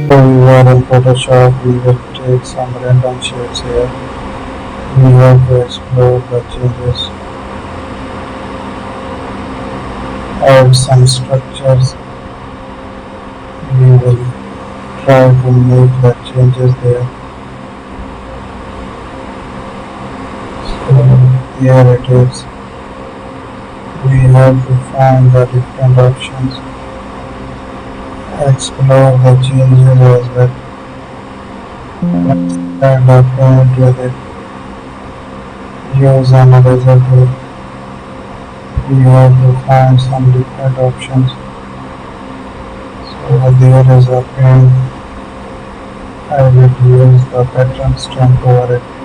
So we are in Photoshop, we will take some random shapes here. We have to explore the changes, add some structures. We will try to make the changes there. So here it is. We have to find the different options, explore the changes as well. Let's add a paint with it. Use an eraser tool. We have to find some different options. So there is a paint. I will use the pattern stamp over it.